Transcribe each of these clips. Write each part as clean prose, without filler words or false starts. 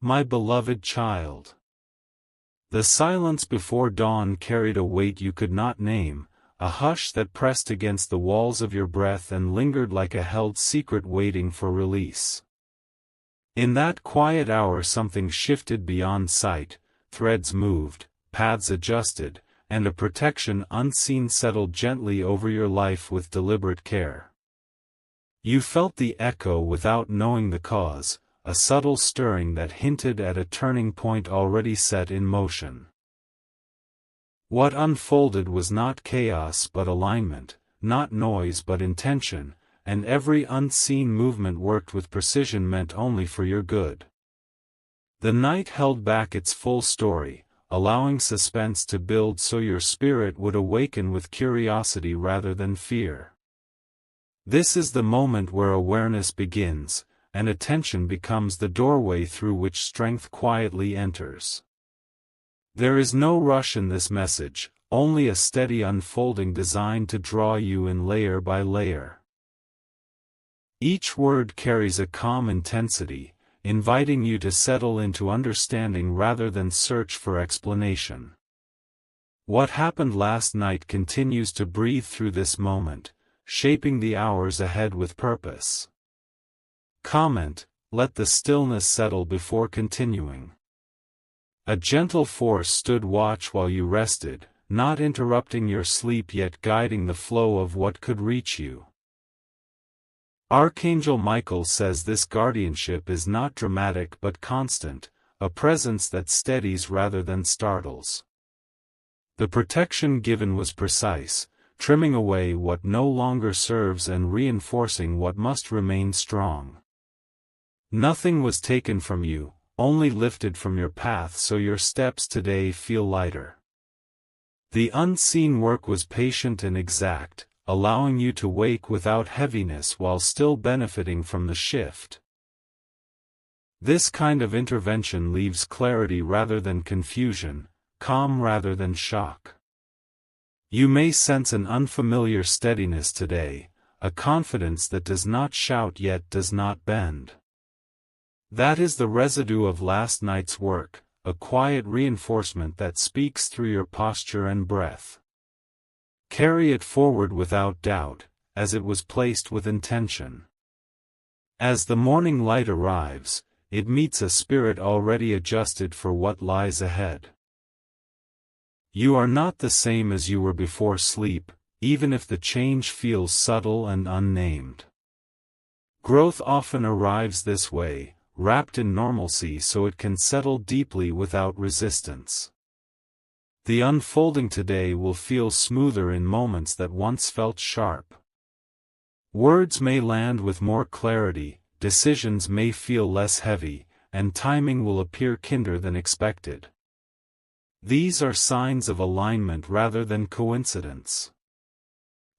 my beloved child. The silence before dawn carried a weight you could not name, a hush that pressed against the walls of your breath and lingered like a held secret waiting for release. In that quiet hour something shifted beyond sight, threads moved, paths adjusted, and a protection unseen settled gently over your life with deliberate care. You felt the echo without knowing the cause, a subtle stirring that hinted at a turning point already set in motion. What unfolded was not chaos but alignment, not noise but intention, and every unseen movement worked with precision meant only for your good. The night held back its full story, allowing suspense to build so your spirit would awaken with curiosity rather than fear. This is the moment where awareness begins, and attention becomes the doorway through which strength quietly enters. There is no rush in this message, only a steady unfolding designed to draw you in layer by layer. Each word carries a calm intensity, inviting you to settle into understanding rather than search for explanation. What happened last night continues to breathe through this moment, shaping the hours ahead with purpose. Comment, let the stillness settle before continuing. A gentle force stood watch while you rested, not interrupting your sleep yet guiding the flow of what could reach you. Archangel Michael says this guardianship is not dramatic but constant, a presence that steadies rather than startles. The protection given was precise, trimming away what no longer serves and reinforcing what must remain strong. Nothing was taken from you, only lifted from your path so your steps today feel lighter. The unseen work was patient and exact, allowing you to wake without heaviness while still benefiting from the shift. This kind of intervention leaves clarity rather than confusion, calm rather than shock. You may sense an unfamiliar steadiness today, a confidence that does not shout yet does not bend. That is the residue of last night's work, a quiet reinforcement that speaks through your posture and breath. Carry it forward without doubt, as it was placed with intention. As the morning light arrives, it meets a spirit already adjusted for what lies ahead. You are not the same as you were before sleep, even if the change feels subtle and unnamed. Growth often arrives this way, wrapped in normalcy so it can settle deeply without resistance. The unfolding today will feel smoother in moments that once felt sharp. Words may land with more clarity, decisions may feel less heavy, and timing will appear kinder than expected. These are signs of alignment rather than coincidence.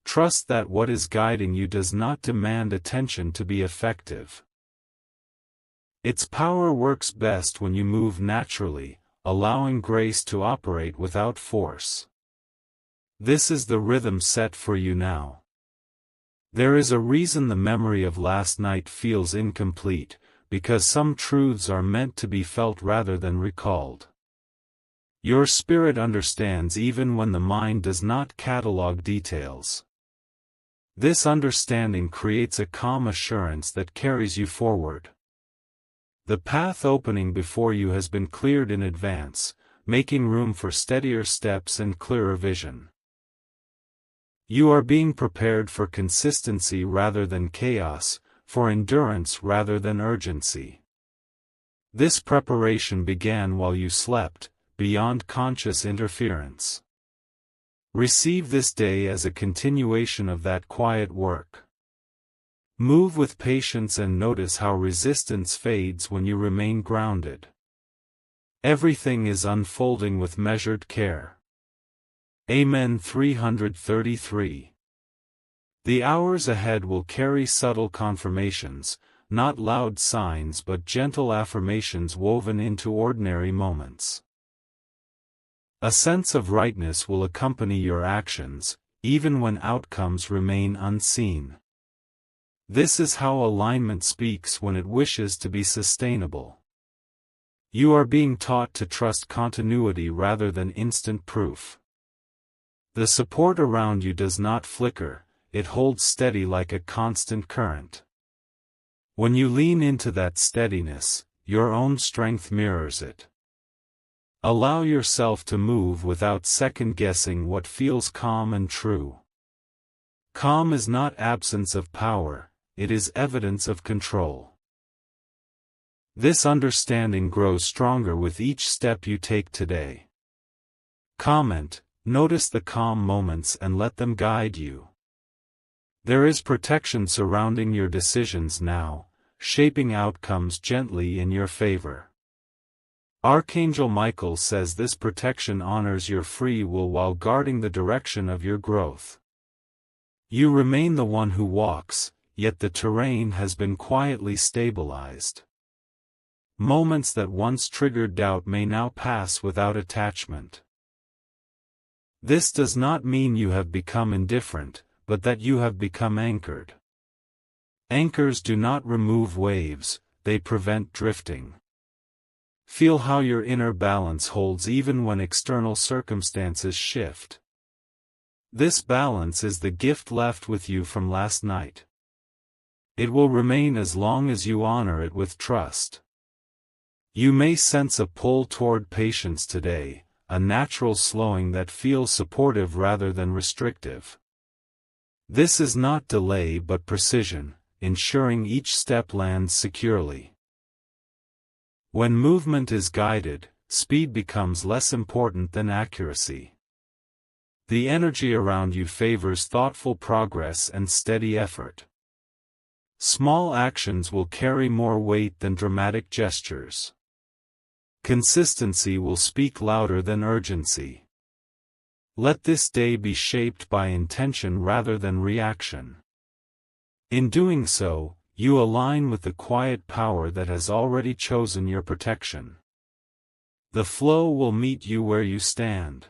Trust that what is guiding you does not demand attention to be effective. Its power works best when you move naturally, allowing grace to operate without force. This is the rhythm set for you now. There is a reason the memory of last night feels incomplete, because some truths are meant to be felt rather than recalled. Your spirit understands even when the mind does not catalog details. This understanding creates a calm assurance that carries you forward. The path opening before you has been cleared in advance, making room for steadier steps and clearer vision. You are being prepared for consistency rather than chaos, for endurance rather than urgency. This preparation began while you slept, beyond conscious interference. Receive this day as a continuation of that quiet work. Move with patience and notice how resistance fades when you remain grounded. Everything is unfolding with measured care. Amen. 333. The hours ahead will carry subtle confirmations, not loud signs but gentle affirmations woven into ordinary moments. A sense of rightness will accompany your actions, even when outcomes remain unseen. This is how alignment speaks when it wishes to be sustainable. You are being taught to trust continuity rather than instant proof. The support around you does not flicker, it holds steady like a constant current. When you lean into that steadiness, your own strength mirrors it. Allow yourself to move without second-guessing what feels calm and true. Calm is not absence of power, it is evidence of control. This understanding grows stronger with each step you take today. Comment, notice the calm moments and let them guide you. There is protection surrounding your decisions now, shaping outcomes gently in your favor. Archangel Michael says this protection honors your free will while guarding the direction of your growth. You remain the one who walks, yet the terrain has been quietly stabilized. Moments that once triggered doubt may now pass without attachment. This does not mean you have become indifferent, but that you have become anchored. Anchors do not remove waves, they prevent drifting. Feel how your inner balance holds even when external circumstances shift. This balance is the gift left with you from last night. It will remain as long as you honor it with trust. You may sense a pull toward patience today, a natural slowing that feels supportive rather than restrictive. This is not delay but precision, ensuring each step lands securely. When movement is guided, speed becomes less important than accuracy. The energy around you favors thoughtful progress and steady effort. Small actions will carry more weight than dramatic gestures. Consistency will speak louder than urgency. Let this day be shaped by intention rather than reaction. In doing so, you align with the quiet power that has already chosen your protection. The flow will meet you where you stand.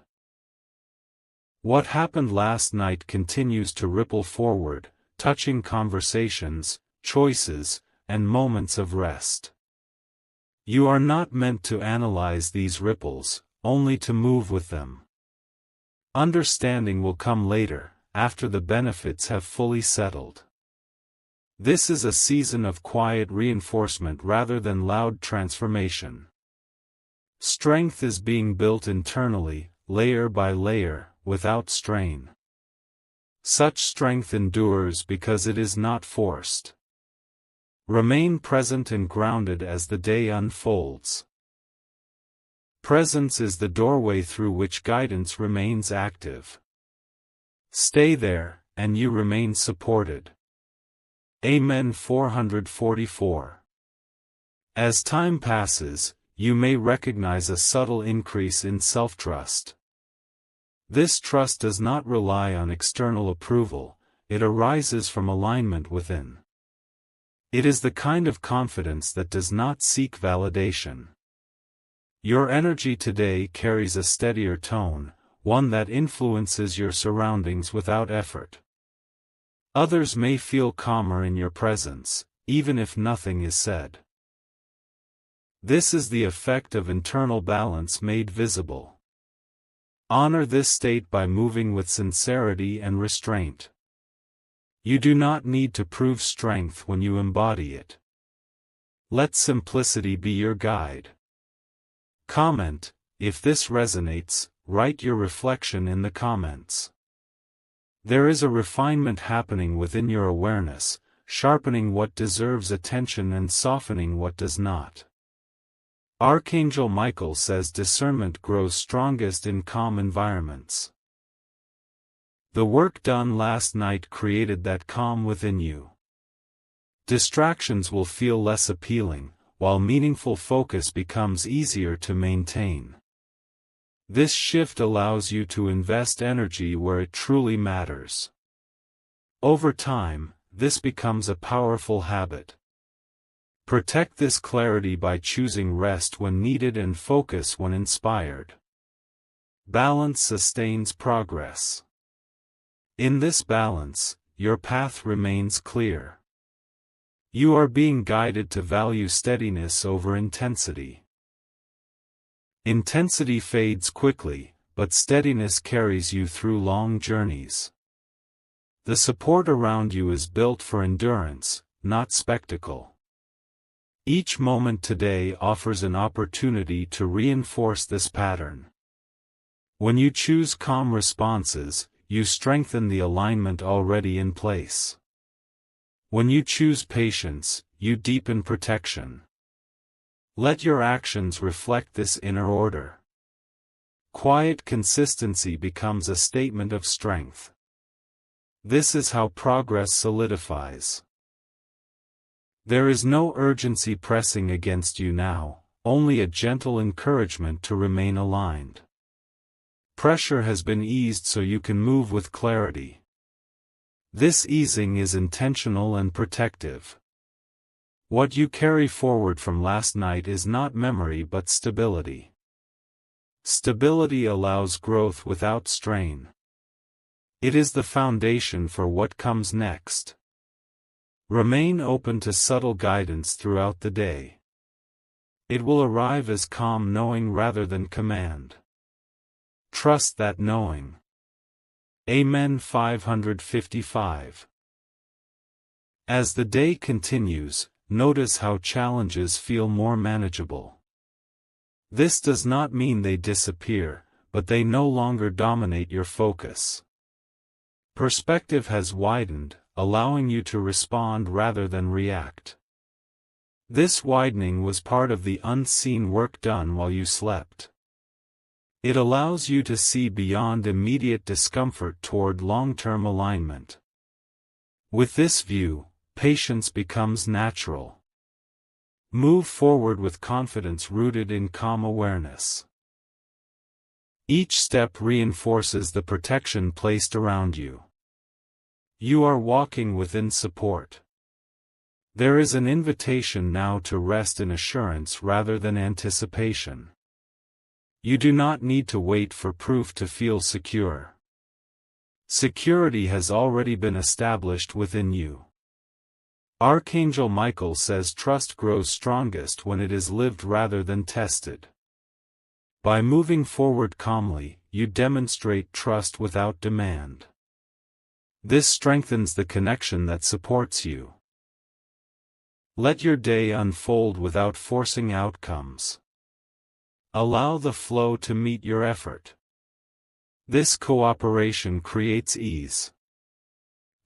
What happened last night continues to ripple forward, touching conversations, choices, and moments of rest. You are not meant to analyze these ripples, only to move with them. Understanding will come later, after the benefits have fully settled. This is a season of quiet reinforcement rather than loud transformation. Strength is being built internally, layer by layer, without strain. Such strength endures because it is not forced. Remain present and grounded as the day unfolds. Presence is the doorway through which guidance remains active. Stay there, and you remain supported. Amen. 444. As time passes, you may recognize a subtle increase in self-trust. This trust does not rely on external approval, it arises from alignment within. It is the kind of confidence that does not seek validation. Your energy today carries a steadier tone, one that influences your surroundings without effort. Others may feel calmer in your presence, even if nothing is said. This is the effect of internal balance made visible. Honor this state by moving with sincerity and restraint. You do not need to prove strength when you embody it. Let simplicity be your guide. Comment, if this resonates, write your reflection in the comments. There is a refinement happening within your awareness, sharpening what deserves attention and softening what does not. Archangel Michael says discernment grows strongest in calm environments. The work done last night created that calm within you. Distractions will feel less appealing, while meaningful focus becomes easier to maintain. This shift allows you to invest energy where it truly matters. Over time, this becomes a powerful habit. Protect this clarity by choosing rest when needed and focus when inspired. Balance sustains progress. In this balance, your path remains clear. You are being guided to value steadiness over intensity. Intensity fades quickly, but steadiness carries you through long journeys. The support around you is built for endurance, not spectacle. Each moment today offers an opportunity to reinforce this pattern. When you choose calm responses, you strengthen the alignment already in place. When you choose patience, you deepen protection. Let your actions reflect this inner order. Quiet consistency becomes a statement of strength. This is how progress solidifies. There is no urgency pressing against you now, only a gentle encouragement to remain aligned. Pressure has been eased so you can move with clarity. This easing is intentional and protective. What you carry forward from last night is not memory but stability. Stability allows growth without strain. It is the foundation for what comes next. Remain open to subtle guidance throughout the day. It will arrive as calm knowing rather than command. Trust that knowing. Amen. 555. As the day continues, notice how challenges feel more manageable. This does not mean they disappear, but they no longer dominate your focus. Perspective has widened, allowing you to respond rather than react. This widening was part of the unseen work done while you slept. It allows you to see beyond immediate discomfort toward long-term alignment. With this view, patience becomes natural. Move forward with confidence rooted in calm awareness. Each step reinforces the protection placed around you. You are walking within support. There is an invitation now to rest in assurance rather than anticipation. You do not need to wait for proof to feel secure. Security has already been established within you. Archangel Michael says trust grows strongest when it is lived rather than tested. By moving forward calmly, you demonstrate trust without demand. This strengthens the connection that supports you. Let your day unfold without forcing outcomes. Allow the flow to meet your effort. This cooperation creates ease.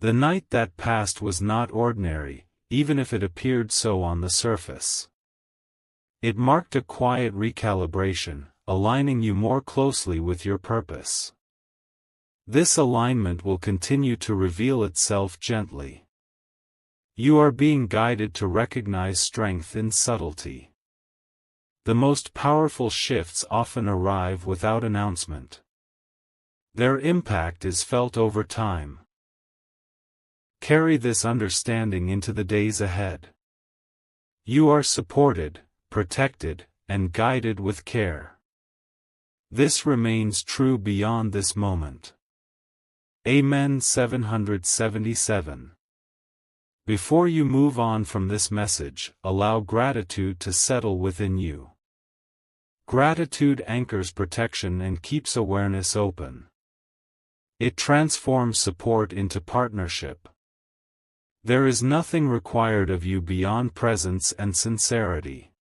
The night that passed was not ordinary, even if it appeared so on the surface. It marked a quiet recalibration, aligning you more closely with your purpose. This alignment will continue to reveal itself gently. You are being guided to recognize strength in subtlety. The most powerful shifts often arrive without announcement. Their impact is felt over time. Carry this understanding into the days ahead. You are supported, protected, and guided with care. This remains true beyond this moment. Amen. 777. Before you move on from this message, allow gratitude to settle within you. Gratitude anchors protection and keeps awareness open. It transforms support into partnership. There is nothing required of you beyond presence and sincerity.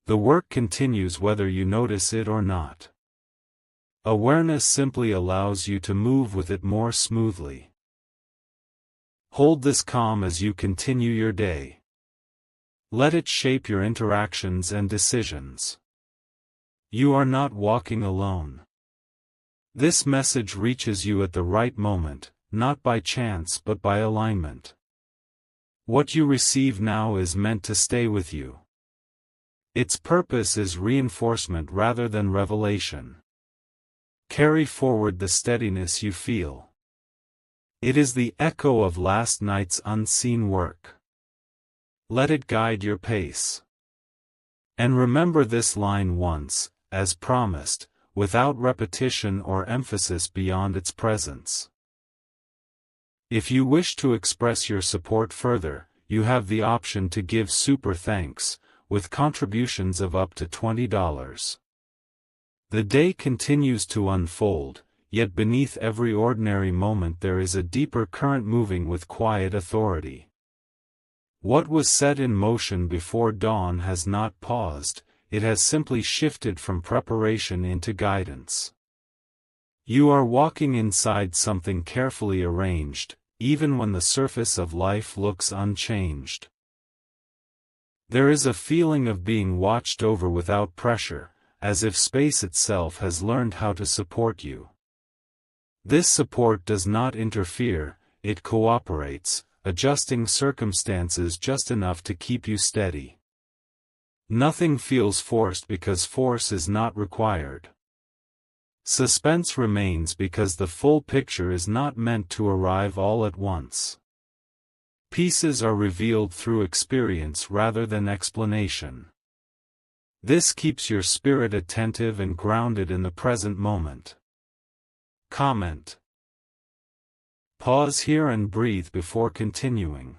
The work continues whether you notice it or not. Awareness simply allows you to move with it more smoothly. Hold this calm as you continue your day. Let it shape your interactions and decisions. You are not walking alone. This message reaches you at the right moment, not by chance but by alignment. What you receive now is meant to stay with you. Its purpose is reinforcement rather than revelation. Carry forward the steadiness you feel. It is the echo of last night's unseen work. Let it guide your pace. And remember this line once, as promised, without repetition or emphasis beyond its presence. If you wish to express your support further, you have the option to give super thanks, with contributions of up to $20. The day continues to unfold, yet beneath every ordinary moment there is a deeper current moving with quiet authority. What was set in motion before dawn has not paused, it has simply shifted from preparation into guidance. You are walking inside something carefully arranged, even when the surface of life looks unchanged. There is a feeling of being watched over without pressure, as if space itself has learned how to support you. This support does not interfere, it cooperates, adjusting circumstances just enough to keep you steady. Nothing feels forced because force is not required. Suspense remains because the full picture is not meant to arrive all at once. Pieces are revealed through experience rather than explanation. This keeps your spirit attentive and grounded in the present moment. Comment. Pause here and breathe before continuing.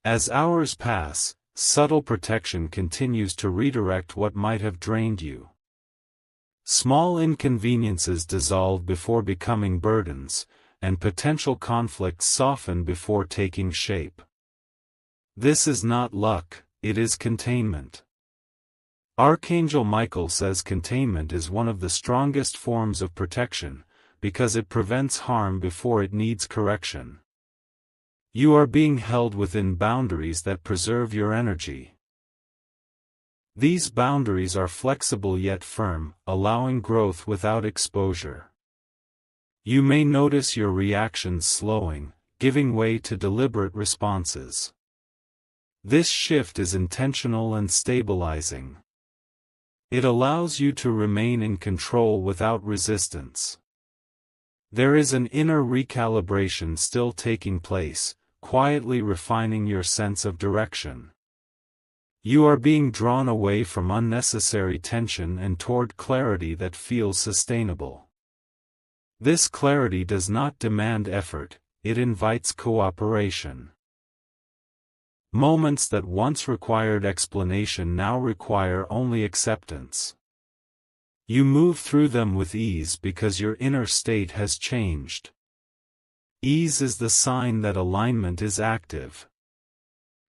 As hours pass, subtle protection continues to redirect what might have drained you. Small inconveniences dissolve before becoming burdens, and potential conflicts soften before taking shape. This is not luck, it is containment. Archangel Michael says containment is one of the strongest forms of protection, because it prevents harm before it needs correction. You are being held within boundaries that preserve your energy. These boundaries are flexible yet firm, allowing growth without exposure. You may notice your reactions slowing, giving way to deliberate responses. This shift is intentional and stabilizing. It allows you to remain in control without resistance. There is an inner recalibration still taking place, quietly refining your sense of direction. You are being drawn away from unnecessary tension and toward clarity that feels sustainable. This clarity does not demand effort, it invites cooperation. Moments that once required explanation now require only acceptance. You move through them with ease because your inner state has changed. Ease is the sign that alignment is active.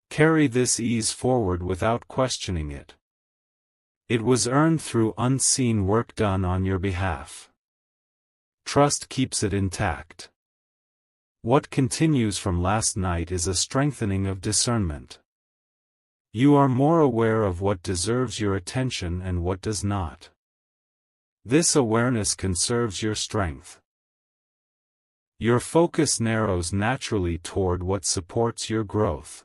Carry this ease forward without questioning it. It was earned through unseen work done on your behalf. Trust keeps it intact. What continues from last night is a strengthening of discernment. You are more aware of what deserves your attention and what does not. This awareness conserves your strength. Your focus narrows naturally toward what supports your growth.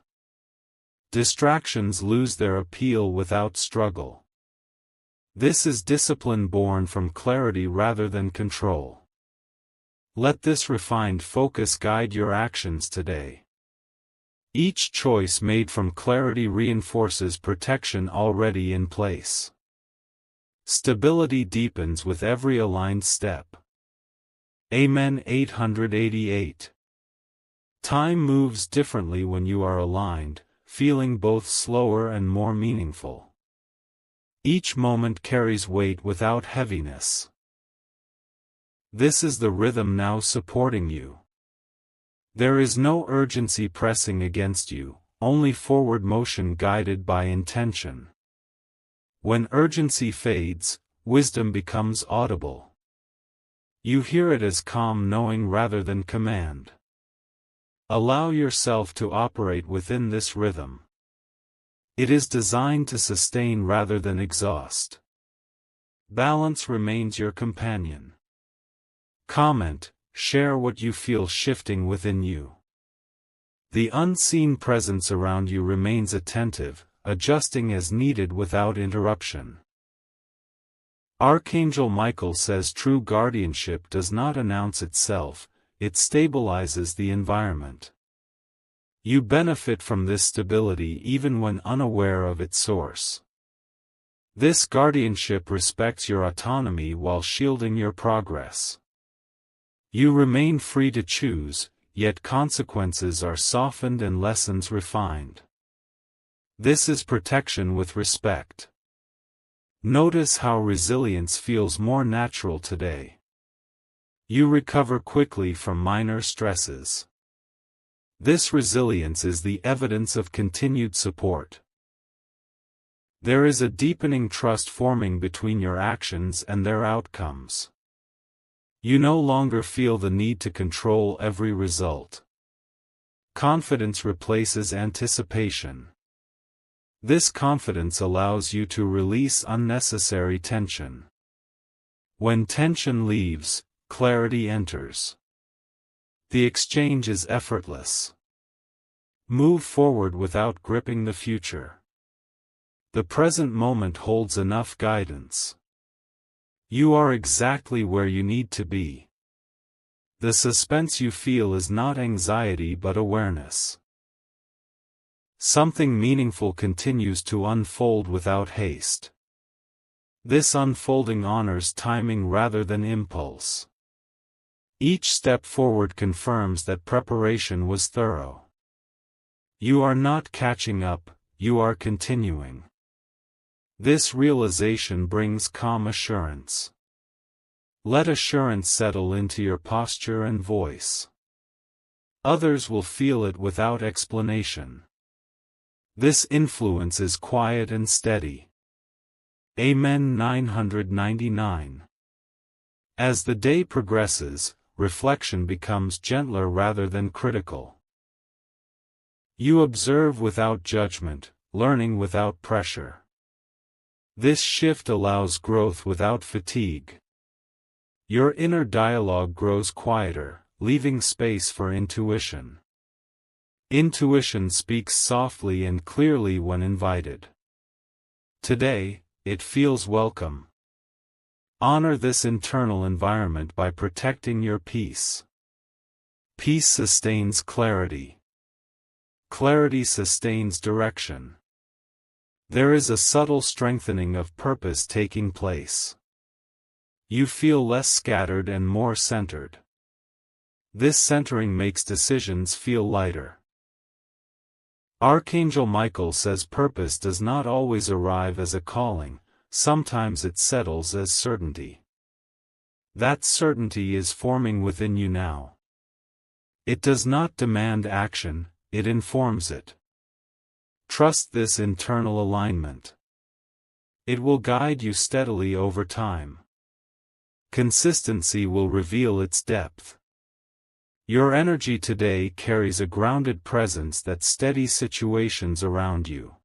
Distractions lose their appeal without struggle. This is discipline born from clarity rather than control. Let this refined focus guide your actions today. Each choice made from clarity reinforces protection already in place. Stability deepens with every aligned step. Amen. 888. Time moves differently when you are aligned, feeling both slower and more meaningful. Each moment carries weight without heaviness. This is the rhythm now supporting you. There is no urgency pressing against you, only forward motion guided by intention. When urgency fades, wisdom becomes audible. You hear it as calm knowing rather than command. Allow yourself to operate within this rhythm. It is designed to sustain rather than exhaust. Balance remains your companion. Comment, share what you feel shifting within you. The unseen presence around you remains attentive, adjusting as needed without interruption. Archangel Michael says true guardianship does not announce itself, it stabilizes the environment. You benefit from this stability even when unaware of its source. This guardianship respects your autonomy while shielding your progress. You remain free to choose, yet consequences are softened and lessons refined. This is protection with respect. Notice how resilience feels more natural today. You recover quickly from minor stresses. This resilience is the evidence of continued support. There is a deepening trust forming between your actions and their outcomes. You no longer feel the need to control every result. Confidence replaces anticipation. This confidence allows you to release unnecessary tension. When tension leaves, clarity enters. The exchange is effortless. Move forward without gripping the future. The present moment holds enough guidance. You are exactly where you need to be. The suspense you feel is not anxiety but awareness. Something meaningful continues to unfold without haste. This unfolding honors timing rather than impulse. Each step forward confirms that preparation was thorough. You are not catching up, you are continuing. This realization brings calm assurance. Let assurance settle into your posture and voice. Others will feel it without explanation. This influence is quiet and steady. Amen. 999. As the day progresses, reflection becomes gentler rather than critical. You observe without judgment, learning without pressure. This shift allows growth without fatigue. Your inner dialogue grows quieter, leaving space for intuition. Intuition speaks softly and clearly when invited. Today, it feels welcome. Honor this internal environment by protecting your peace. Peace sustains clarity. Clarity sustains direction. There is a subtle strengthening of purpose taking place. You feel less scattered and more centered. This centering makes decisions feel lighter. Archangel Michael says purpose does not always arrive as a calling, sometimes it settles as certainty. That certainty is forming within you now. It does not demand action, it informs it. Trust this internal alignment. It will guide you steadily over time. Consistency will reveal its depth. Your energy today carries a grounded presence that steadies situations around you.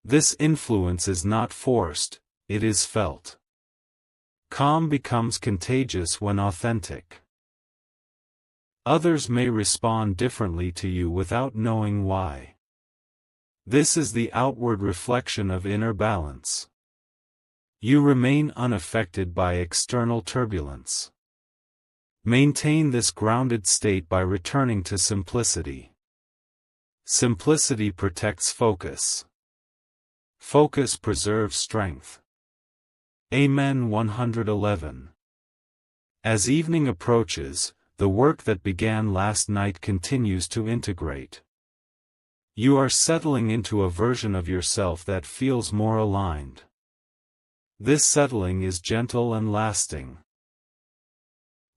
This influence is not forced, it is felt. Calm becomes contagious when authentic. Others may respond differently to you without knowing why. This is the outward reflection of inner balance. You remain unaffected by external turbulence. Maintain this grounded state by returning to simplicity. Simplicity protects focus. Focus preserves strength. Amen. 111. As evening approaches, the work that began last night continues to integrate. You are settling into a version of yourself that feels more aligned. This settling is gentle and lasting.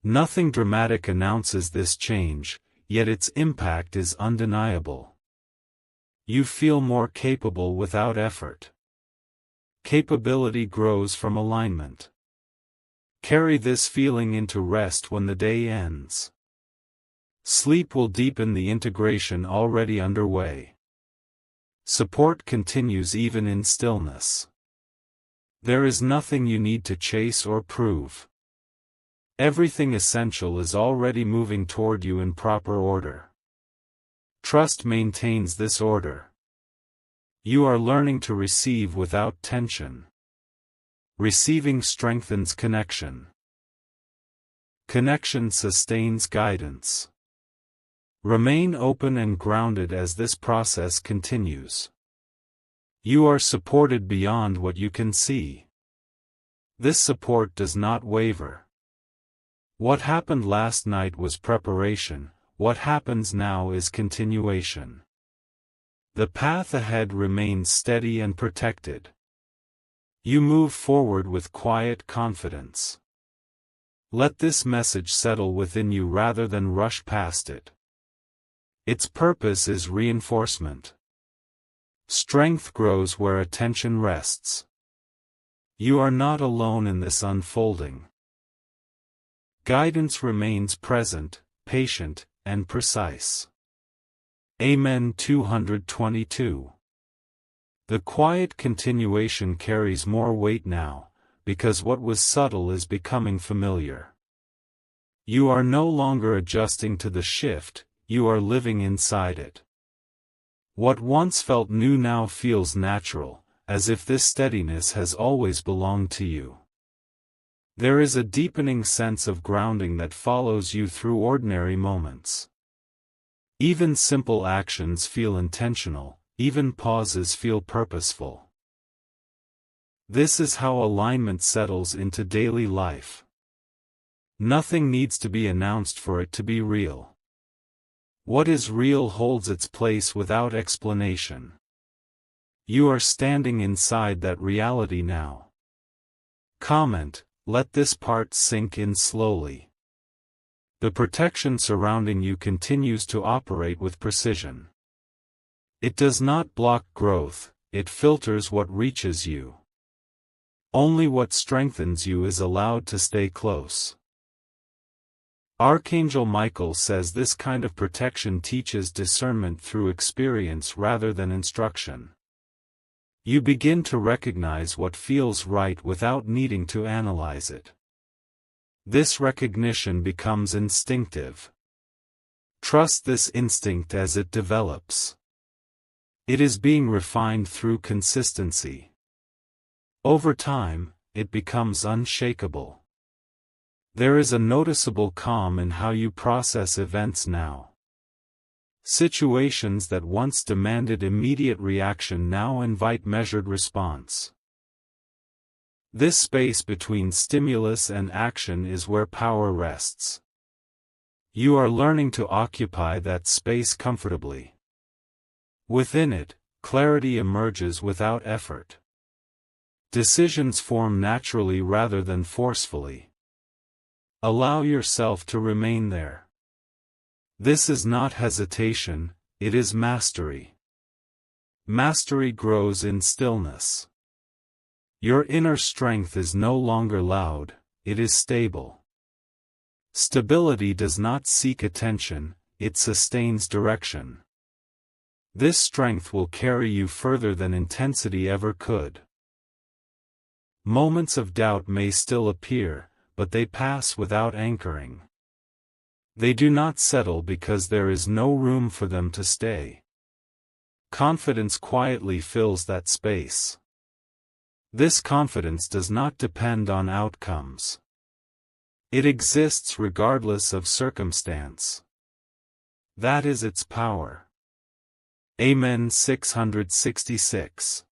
Nothing dramatic announces this change, yet its impact is undeniable. You feel more capable without effort. Capability grows from alignment. Carry this feeling into rest when the day ends. Sleep will deepen the integration already underway. Support continues even in stillness. There is nothing you need to chase or prove. Everything essential is already moving toward you in proper order. Trust maintains this order. You are learning to receive without tension. Receiving strengthens connection. Connection sustains guidance. Remain open and grounded as this process continues. You are supported beyond what you can see. This support does not waver. What happened last night was preparation, what happens now is continuation. The path ahead remains steady and protected. You move forward with quiet confidence. Let this message settle within you rather than rush past it. Its purpose is reinforcement. Strength grows where attention rests. You are not alone in this unfolding. Guidance remains present, patient, and precise. Amen. 222. The quiet continuation carries more weight now, because what was subtle is becoming familiar. You are no longer adjusting to the shift, you are living inside it. What once felt new now feels natural, as if this steadiness has always belonged to you. There is a deepening sense of grounding that follows you through ordinary moments. Even simple actions feel intentional, even pauses feel purposeful. This is how alignment settles into daily life. Nothing needs to be announced for it to be real. What is real holds its place without explanation. You are standing inside that reality now. Comment: let this part sink in slowly. The protection surrounding you continues to operate with precision. It does not block growth, it filters what reaches you. Only what strengthens you is allowed to stay close. Archangel Michael says this kind of protection teaches discernment through experience rather than instruction. You begin to recognize what feels right without needing to analyze it. This recognition becomes instinctive. Trust this instinct as it develops. It is being refined through consistency. Over time, it becomes unshakable. There is a noticeable calm in how you process events now. Situations that once demanded immediate reaction now invite measured response. This space between stimulus and action is where power rests. You are learning to occupy that space comfortably. Within it, clarity emerges without effort. Decisions form naturally rather than forcefully. Allow yourself to remain there. This is not hesitation, it is mastery. Mastery grows in stillness. Your inner strength is no longer loud, it is stable. Stability does not seek attention, it sustains direction. This strength will carry you further than intensity ever could. Moments of doubt may still appear, but they pass without anchoring. They do not settle because there is no room for them to stay. Confidence quietly fills that space. This confidence does not depend on outcomes. It exists regardless of circumstance. That is its power. Amen. 666.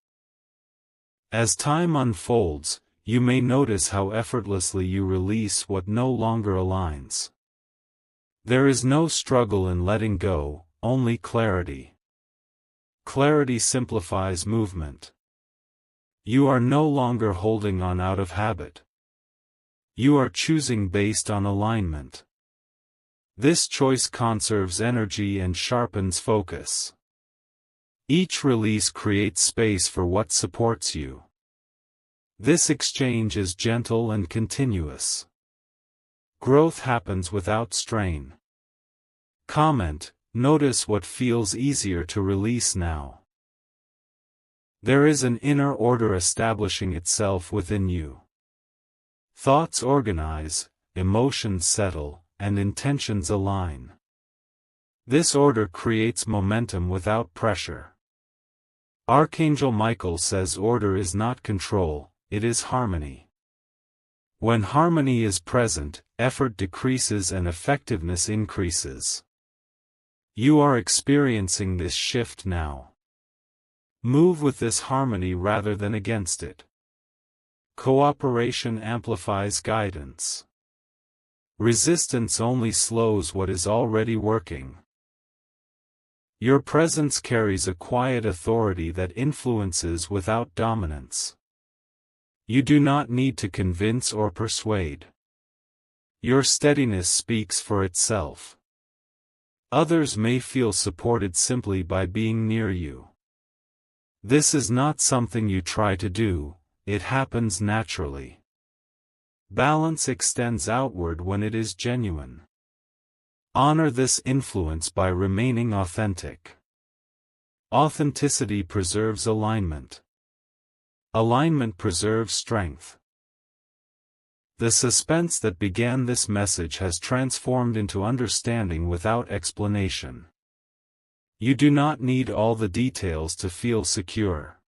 As time unfolds, you may notice how effortlessly you release what no longer aligns. There is no struggle in letting go, only clarity. Clarity simplifies movement. You are no longer holding on out of habit. You are choosing based on alignment. This choice conserves energy and sharpens focus. Each release creates space for what supports you. This exchange is gentle and continuous. Growth happens without strain. Comment: notice what feels easier to release now. There is an inner order establishing itself within you. Thoughts organize, emotions settle, and intentions align. This order creates momentum without pressure. Archangel Michael says order is not control, it is harmony. When harmony is present, effort decreases and effectiveness increases. You are experiencing this shift now. Move with this harmony rather than against it. Cooperation amplifies guidance. Resistance only slows what is already working. Your presence carries a quiet authority that influences without dominance. You do not need to convince or persuade. Your steadiness speaks for itself. Others may feel supported simply by being near you. This is not something you try to do, it happens naturally. Balance extends outward when it is genuine. Honor this influence by remaining authentic. Authenticity preserves alignment. Alignment preserves strength. The suspense that began this message has transformed into understanding without explanation. You do not need all the details to feel secure.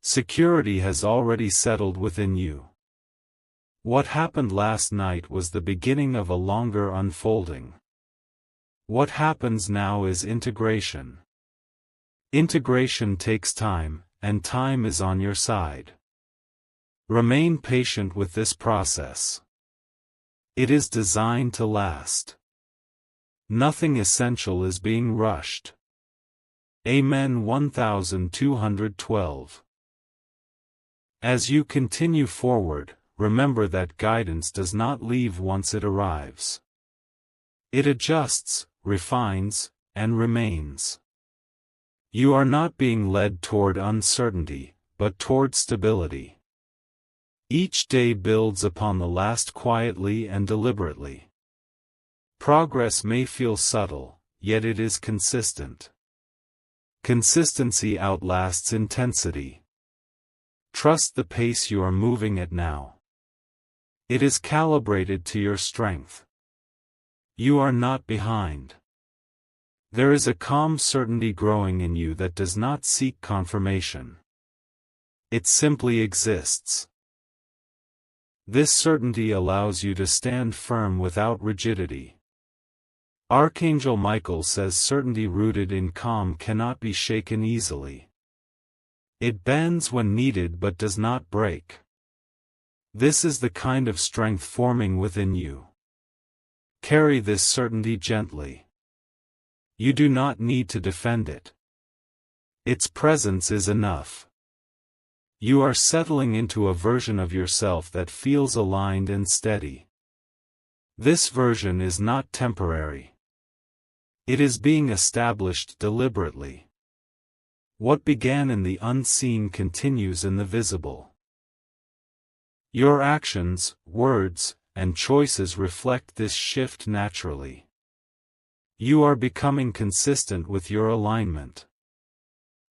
Security has already settled within you. What happened last night was the beginning of a longer unfolding. What happens now is integration. Integration takes time, and time is on your side. Remain patient with this process. It is designed to last. Nothing essential is being rushed. Amen. 1212. As you continue forward, remember that guidance does not leave once it arrives. It adjusts, refines, and remains. You are not being led toward uncertainty, but toward stability. Each day builds upon the last quietly and deliberately. Progress may feel subtle, yet it is consistent. Consistency outlasts intensity. Trust the pace you are moving at now. It is calibrated to your strength. You are not behind. There is a calm certainty growing in you that does not seek confirmation. It simply exists. This certainty allows you to stand firm without rigidity. Archangel Michael says certainty rooted in calm cannot be shaken easily. It bends when needed but does not break. This is the kind of strength forming within you. Carry this certainty gently. You do not need to defend it. Its presence is enough. You are settling into a version of yourself that feels aligned and steady. This version is not temporary. It is being established deliberately. What began in the unseen continues in the visible. Your actions, words, and choices reflect this shift naturally. You are becoming consistent with your alignment.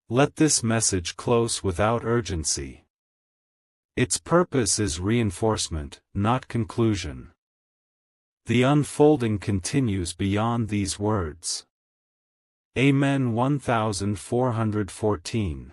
Let this message close without urgency. Its purpose is reinforcement, not conclusion. The unfolding continues beyond these words. Amen. 1414.